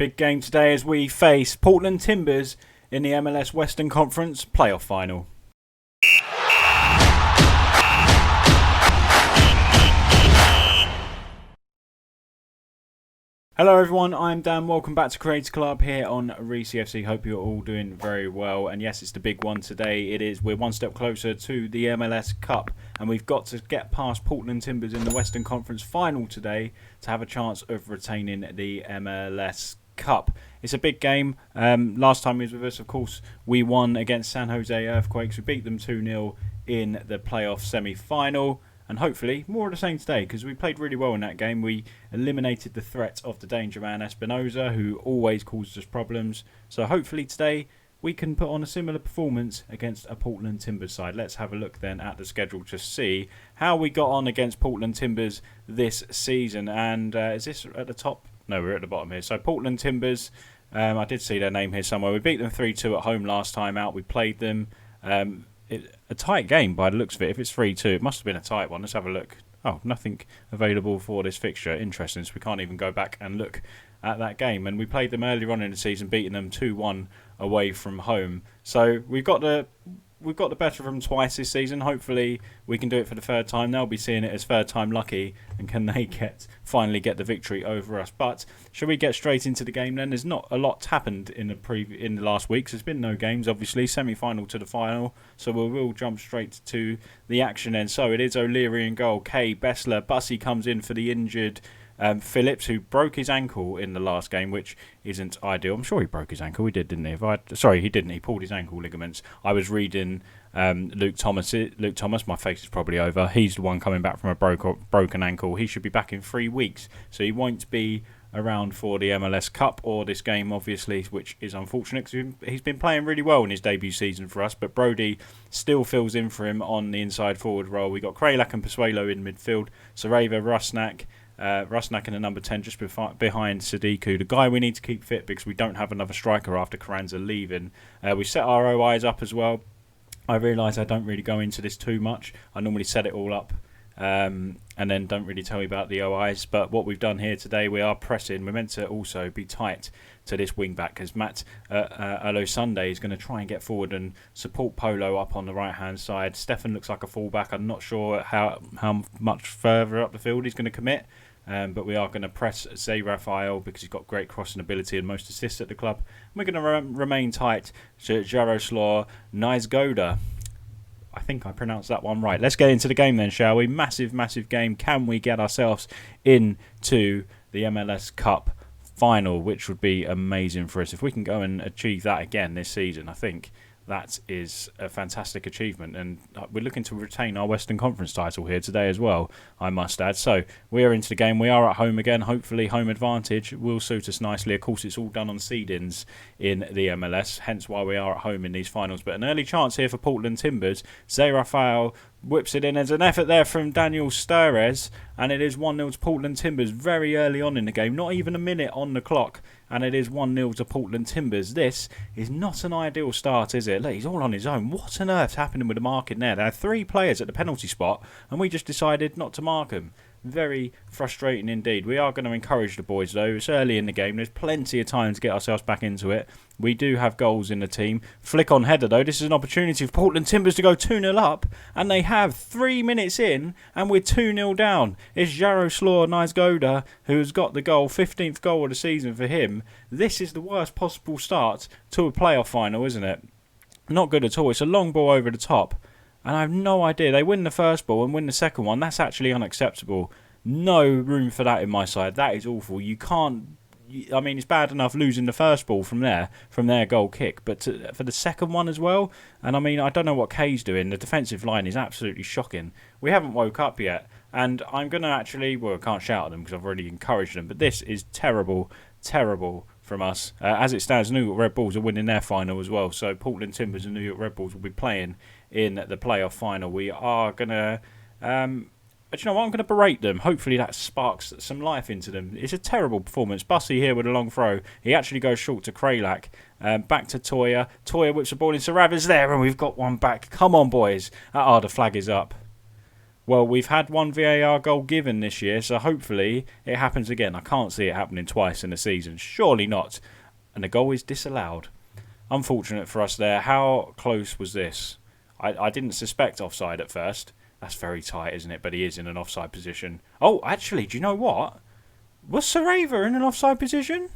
Big game today as we face Portland Timbers in the MLS Western Conference Playoff Final. Hello everyone, I'm Dan. Welcome back to Creator Club here on Reesy FC. Hope you're all doing very well. And yes, it's the big one today. We're one step closer to the MLS Cup, and we've got to get past Portland Timbers in the Western Conference Final today to have a chance of retaining the MLS Cup. It's a big game. Last time he was with us, of course, we won against San Jose Earthquakes. We beat them 2-0 in the playoff semi-final. And hopefully more of the same today, because we played really well in that game. We eliminated the threat of the danger man Espinoza, who always causes us problems. So hopefully today we can put on a similar performance against a Portland Timbers side. Let's have a look then at the schedule to see how we got on against Portland Timbers this season. And is this at the top? No, we're at the bottom here. So Portland Timbers, I did see their name here somewhere. We beat them 3-2 at home last time out. We played them. A tight game by the looks of it. If it's 3-2, it must have been a tight one. Let's have a look. Oh, nothing available for this fixture. Interesting, so we can't even go back and look at that game. And we played them earlier on in the season, beating them 2-1 away from home. So we've got the better of them twice this season. Hopefully we can do it for the third time. They'll be seeing it as third time lucky, and can they finally get the victory over us. But shall we get straight into the game then? There's not a lot happened in the last weeks. There's been no games, obviously, semi-final to the final, so we'll jump straight to the action then. So it is O'Leary in goal, Kay, Bessler, Bussey comes in for the injured Phillips, who broke his ankle in the last game, which isn't ideal. I'm sure he broke his ankle. He did, didn't he? Sorry, he didn't. He pulled his ankle ligaments. I was reading Luke Thomas. My face is probably over. He's the one coming back from a broken ankle. He should be back in 3 weeks, so he won't be around for the MLS Cup or this game, obviously, which is unfortunate because he's been playing really well in his debut season for us. But Brody still fills in for him on the inside forward role. We got Kralak and Pasuelo in midfield. Sareva, Rusnak in the number 10 just behind Sadiku, the guy we need to keep fit because we don't have another striker after Carranza leaving. We set our OIs up as well. I realise I don't really go into this too much. I normally set it all up and then don't really tell you about the OIs. But what we've done here today, we are pressing. We're meant to also be tight to this wing back because Matt Alo-Sunday is going to try and get forward and support Polo up on the right hand side. Stefan looks like a fullback. I'm not sure how much further up the field he's going to commit. But we are going to press Zay Rafael because he's got great crossing ability and most assists at the club. And we're going to remain tight to Jaroslaw Niezgoda. I think I pronounced that one right. Let's get into the game then, shall we? Massive, massive game. Can we get ourselves into the MLS Cup final, which would be amazing for us if we can go and achieve that again this season? I think that is a fantastic achievement, and we're looking to retain our Western Conference title here today as well, I must add. So we are into the game. We are at home again. Hopefully home advantage will suit us nicely. Of course, it's all done on seed-ins in the MLS, hence why we are at home in these finals. But an early chance here for Portland Timbers. Zay Rafael whips it in. There's an effort there from Daniel Sturres, and it is 1-0 to Portland Timbers very early on in the game. Not even a minute on the clock, and it is 1-0 to Portland Timbers. This is not an ideal start, is it? Look, he's all on his own. What on earth's happening with the marking there? There are 3 players at the penalty spot, and we just decided not to mark them. Very frustrating indeed. We are going to encourage the boys though. It's early in the game. There's plenty of time to get ourselves back into it. We do have goals in the team. Flick on header though. This is an opportunity for Portland Timbers to go 2-0 up. And they have 3 minutes in and we're 2-0 down. It's Jaroslaw Niezgoda who has got the goal. 15th goal of the season for him. This is the worst possible start to a playoff final, isn't it? Not good at all. It's a long ball over the top. And I have no idea. They win the first ball and win the second one. That's actually unacceptable. No room for that in my side. That is awful. You can't... I mean, it's bad enough losing the first ball from their goal kick. But for the second one as well. And I mean, I don't know what Kay's doing. The defensive line is absolutely shocking. We haven't woke up yet. And I'm going to actually... Well, I can't shout at them because I've already encouraged them. But this is terrible, terrible from us. As it stands, New York Red Bulls are winning their final as well. So Portland Timbers and New York Red Bulls will be playing in the playoff final. We are going to... But you know what? I'm going to berate them. Hopefully that sparks some life into them. It's a terrible performance. Bussey here with a long throw. He actually goes short to Kralak. Back to Toya. Toya whips the ball in. Sarava's there and we've got one back. Come on, boys. The flag is up. Well, we've had one VAR goal given this year, so hopefully it happens again. I can't see it happening twice in a season. Surely not. And the goal is disallowed. Unfortunate for us there. How close was this? I didn't suspect offside at first. That's very tight, isn't it? But he is in an offside position. Oh, actually, do you know what? Was Sareva in an offside position?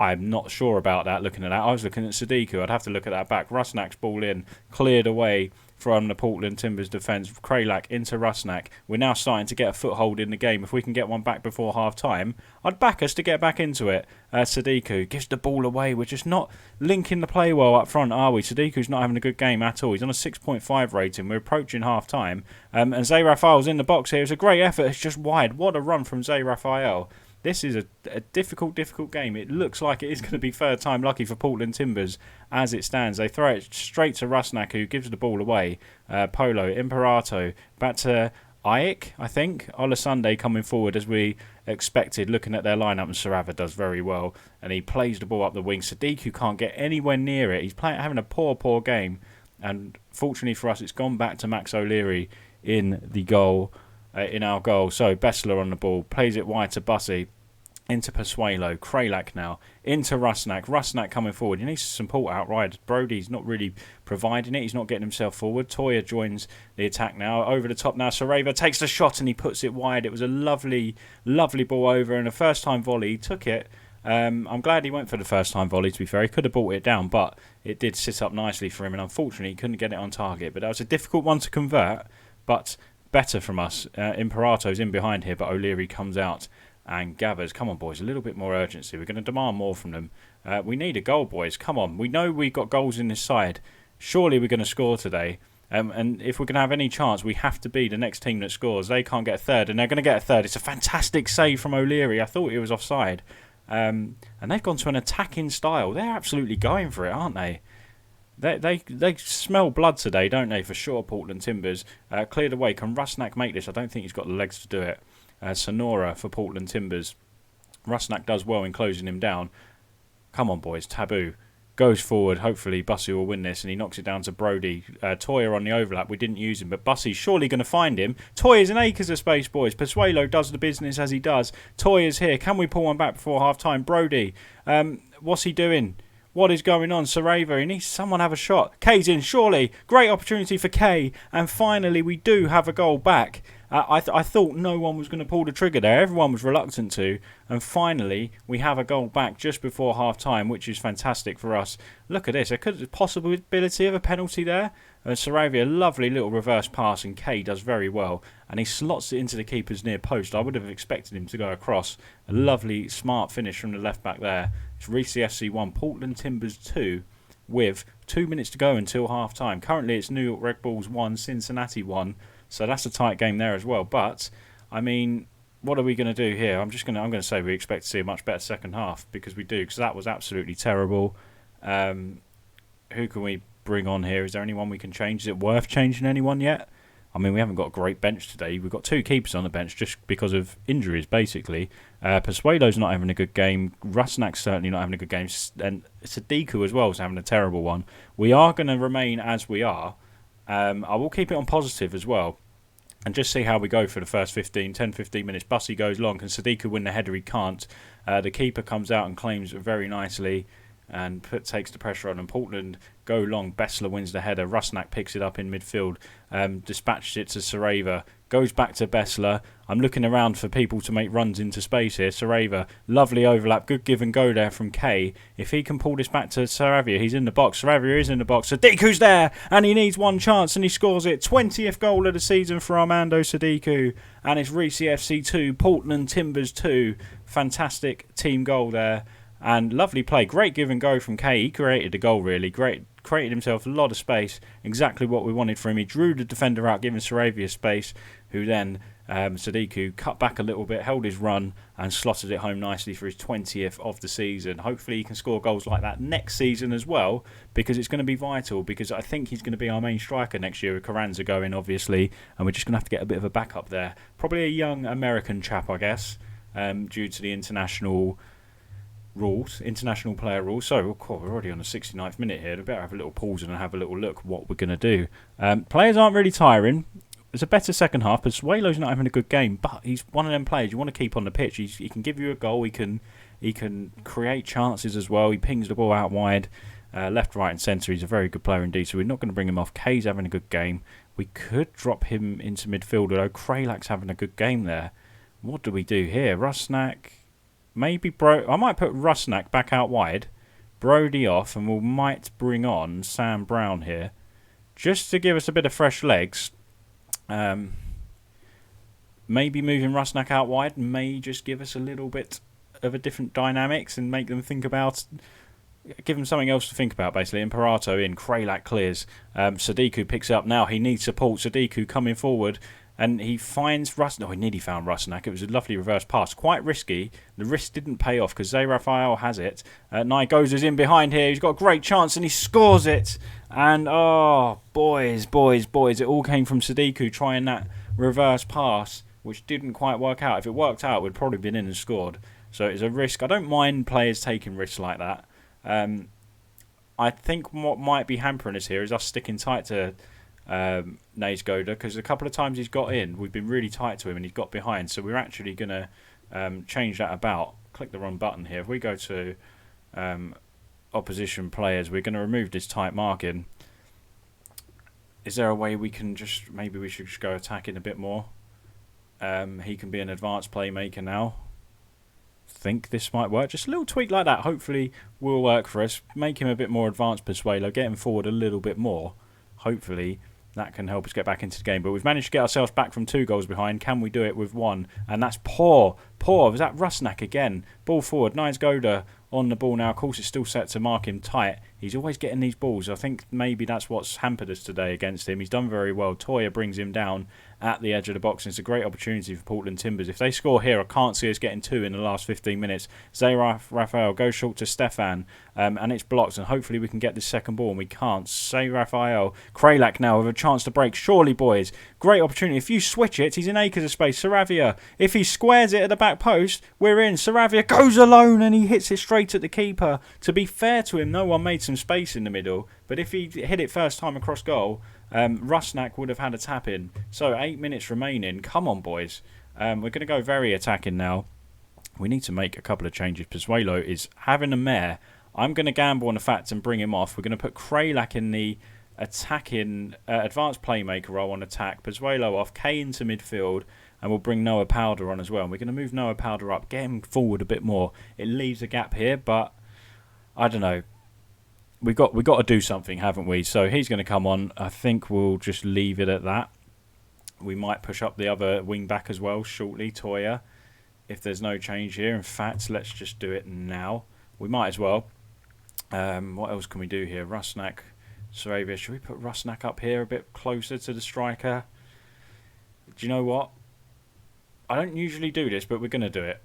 I'm not sure about that, looking at that. I was looking at Sadiku. I'd have to look at that back. Rusnak's ball in, cleared away from the Portland Timbers defence. Kralak into Rusnak. We're now starting to get a foothold in the game. If we can get one back before half-time, I'd back us to get back into it. Sadiku gives the ball away. We're just not linking the play well up front, are we? Sadiku's not having a good game at all. He's on a 6.5 rating. We're approaching half-time. And Zay Raphael's in the box here. It's a great effort. It's just wide. What a run from Zay Raphael. This is a difficult game. It looks like it is going to be third time lucky for Portland Timbers as it stands. They throw it straight to Rusnak, who gives the ball away. Polo, Imperato, back to Ayik, I think. Olasunde coming forward as we expected, looking at their lineup, and Sarava does very well. And he plays the ball up the wing. Sadiku can't get anywhere near it. He's having a poor game. And fortunately for us, it's gone back to Max O'Leary in the goal. In our goal. So Bessler on the ball, plays it wide to Bussy, into Pasuelo, Kralak now, into Rusnak. Rusnak coming forward. He needs some support outright. Brody's not really providing it. He's not getting himself forward. Toya joins the attack now. Over the top now. Sareva takes the shot and he puts it wide. It was a lovely ball over and a first time volley. He took it. I'm glad he went for the first time volley, to be fair. He could have brought it down, but it did sit up nicely for him, and unfortunately he couldn't get it on target. But that was a difficult one to convert, but better from us. Imperato's in behind here, but O'Leary comes out and gathers. Come on, boys, a little bit more urgency. We're going to demand more from them. We need a goal, boys. Come on. We know we've got goals in this side. Surely we're going to score today. And if we're going to have any chance, we have to be the next team that scores. They can't get a third, and they're going to get a third. It's a fantastic save from O'Leary. I thought he was offside. And they've gone to an attacking style. They're absolutely going for it, aren't they? They smell blood today, don't they, for sure, Portland Timbers. Cleared away. Can Rusnak make this? I don't think he's got the legs to do it. Sonora for Portland Timbers. Rusnak does well in closing him down. Come on, boys. Taboo goes forward. Hopefully Bussy will win this, and he knocks it down to Brody. Toya on the overlap. We didn't use him, but Bussy's surely going to find him. Toya's in acres of space, boys. Pasuelo does the business as he does. Toya's here. Can we pull one back before half-time? Brody, what's he doing? What is going on? Sareva, he needs someone to have a shot. Kay's in, surely. Great opportunity for Kay. And finally, we do have a goal back. I thought no one was going to pull the trigger there. Everyone was reluctant to. And finally, we have a goal back just before half-time, which is fantastic for us. Look at this. There could be a possibility of a penalty there. Sarabia, lovely little reverse pass, and Kay does very well. And he slots it into the keeper's near post. I would have expected him to go across. A lovely, smart finish from the left-back there. It's Reesy FC 1, Portland Timbers 2, with 2 minutes to go until half-time. Currently, it's New York Red Bulls 1, Cincinnati 1. So that's a tight game there as well. But, I mean, what are we going to do here? I'm going to say we expect to see a much better second half, because we do, because that was absolutely terrible. Who can we bring on here? Is there anyone we can change? Is it worth changing anyone yet? I mean, we haven't got a great bench today. We've got two keepers on the bench just because of injuries, basically. Pasuelo's not having a good game. Rusnak's certainly not having a good game. And Sadiku as well is having a terrible one. We are going to remain as we are. I will keep it on positive as well. And just see how we go for the first 10-15 minutes. Bussy goes long. Can Sadiku win the header? He can't. The keeper comes out and claims very nicely and takes the pressure on. And Portland go long. Bessler wins the header. Rusnak picks it up in midfield. Dispatches it to Sareva. Goes back to Bessler. I'm looking around for people to make runs into space here. Sareva, lovely overlap. Good give and go there from Kay. If he can pull this back to Saravia, he's in the box. Saravia is in the box. Sadiku's there, and he needs one chance, and he scores it. 20th goal of the season for Armando Sadiku. And it's Reesy FC 2, Portland Timbers 2. Fantastic team goal there. And lovely play. Great give and go from Kay. He created the goal, really. Great. Created himself a lot of space. Exactly what we wanted from him. He drew the defender out, giving Saravia space, who then, Sadiku, cut back a little bit, held his run, and slotted it home nicely for his 20th of the season. Hopefully he can score goals like that next season as well, because it's going to be vital, because I think he's going to be our main striker next year with Carranza going, obviously, and we're just going to have to get a bit of a backup there. Probably a young American chap, I guess, due to the international player rules. So, of course, we're already on the 69th minute here. We better have a little pause and have a little look what we're going to do. Players aren't really tiring. It's a better second half. Pasuelo's not having a good game, but he's one of them players you want to keep on the pitch. He can give you a goal. He can create chances as well. He pings the ball out wide, left, right, and centre. He's a very good player indeed. So we're not going to bring him off. Kay's having a good game. We could drop him into midfield, although Kralak's having a good game there. What do we do here? Rusnak, maybe I might put Rusnak back out wide, Brody off, and we might bring on Sam Brown here, just to give us a bit of fresh legs. Maybe moving Rusnak out wide may just give us a little bit of a different dynamics and make them think about, give them something else to think about basically. Imperato in, Kralak clears, Sadiku picks up now, he needs support. Sadiku coming forward and he finds he nearly found Rusnak. It was a lovely reverse pass, quite risky. The risk didn't pay off because Zé Rafael has it. Nygoza's in behind here, he's got a great chance and he scores it. And boys, it all came from Sadiku trying that reverse pass, which didn't quite work out. If it worked out, we'd probably been in and scored. So it's a risk. I don't mind players taking risks like that. I think what might be hampering us here is us sticking tight to Nygoza, because a couple of times he's got in, we've been really tight to him and he's got behind. So we're actually going to change that about. Click the wrong button here. If we go to opposition players, we're going to remove this tight marking. Is there a way we can maybe we should just go attacking a bit more? He can be an advanced playmaker now. Think this might work. Just a little tweak like that hopefully will work for us. Make him a bit more advanced, Pasuelo. Get him forward a little bit more. Hopefully that can help us get back into the game. But we've managed to get ourselves back from 2 goals behind. Can we do it with 1? And that's poor. Was that Rusnak again? Ball forward. Nygoza on the ball now. Of course, it's still set to mark him tight. He's always getting these balls. I think maybe that's what's hampered us today against him. He's done very well. Toya brings him down at the edge of the box, and it's a great opportunity for Portland Timbers. If they score here, I can't see us getting 2 in the last 15 minutes. Zé Rafael goes short to Stefan, and it's blocked, and hopefully we can get this second ball, and we can't. Zé Rafael, Kralak now with a chance to break. Surely, boys, great opportunity. If you switch it, he's in acres of space. Saravia, if he squares it at the back post, we're in. Saravia goes alone, and he hits it straight at the keeper. To be fair to him, no one made some space in the middle, but if he hit it first time across goal, Rusnak would have had a tap in. So 8 minutes remaining. Come on, boys. We're going to go very attacking now. We need to make a couple of changes. Pasuelo is having a mare. I'm going to gamble on the fact and bring him off. We're going to put Kralak in the attacking advanced playmaker role on attack. Pasuelo off. Kay into midfield. And we'll bring Noah Powder on as well. And we're going to move Noah Powder up. Get him forward a bit more. It leaves a gap here, but I don't know. We've got to do something, haven't we? So he's going to come on. I think we'll just leave it at that. We might push up the other wing back as well shortly, Toya, if there's no change here. In fact, let's just do it now. We might as well. What else can we do here? Rusnak, Saravia. Should we put Rusnak up here a bit closer to the striker? Do you know what? I don't usually do this, but we're going to do it.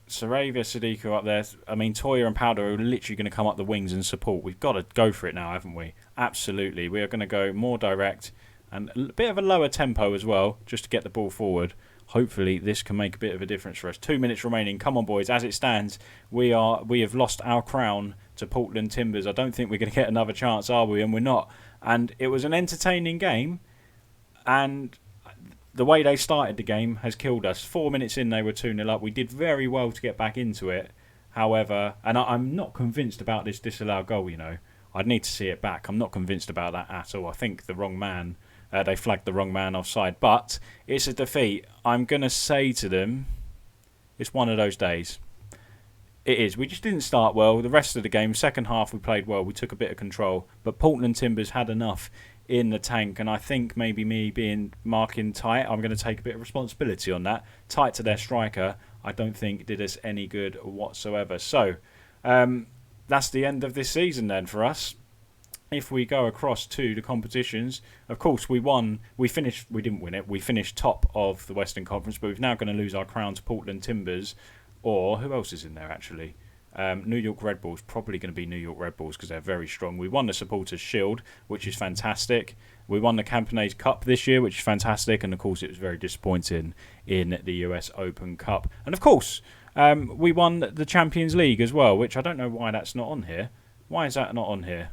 Saravia, Sadiku up there. I mean, Toya and Powder are literally going to come up the wings and support. We've got to go for it now, haven't we? Absolutely. We are going to go more direct and a bit of a lower tempo as well, just to get the ball forward. Hopefully, this can make a bit of a difference for us. 2 minutes remaining. Come on, boys. As it stands, we have lost our crown to Portland Timbers. I don't think we're going to get another chance, are we? And we're not. And it was an entertaining game, and the way they started the game has killed us. 4 minutes in, they were 2-0 up. We did very well to get back into it. However, and I'm not convinced about this disallowed goal, you know. I'd need to see it back. I'm not convinced about that at all. I think the wrong man, they flagged the wrong man offside. But it's a defeat. I'm going to say to them, it's one of those days. It is. We just didn't start well. The rest of the game, second half, we played well. We took a bit of control. But Portland Timbers had enough in the tank, and I think maybe me being marking tight, I'm going to take a bit of responsibility on that. Tight to their striker, I don't think did us any good whatsoever. So that's the end of this season then for us. If we go across to the competitions, of course we won. We didn't win it. We finished top of the Western Conference, but we're now going to lose our crown to Portland Timbers. Or who else is in there actually? New York Red Bulls, probably going to be New York Red Bulls because they're very strong. We won the Supporters' Shield, which is fantastic. We won the Campanese Cup this year, which is fantastic. And, of course, it was very disappointing in the US Open Cup. And, of course, we won the Champions League as well, which I don't know why that's not on here. Why is that not on here?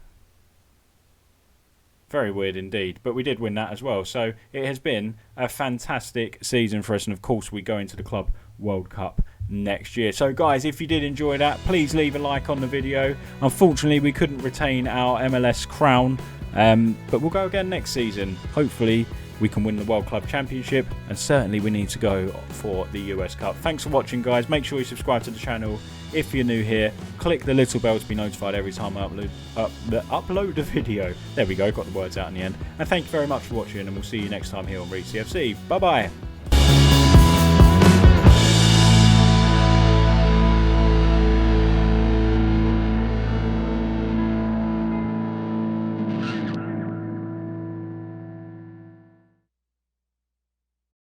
Very weird indeed. But we did win that as well. So it has been a fantastic season for us. And of course, we go into the Club World Cup next year. So guys, if you did enjoy that, please leave a like on the video. Unfortunately, we couldn't retain our MLS crown. But we'll go again next season. Hopefully, we can win the World Club Championship, and certainly we need to go for the US Cup. Thanks for watching, guys. Make sure you subscribe to the channel if you're new here. Click the little bell to be notified every time I upload a video. There we go, got the words out in the end. And thank you very much for watching, and we'll see you next time here on Reesy FC. Bye-bye.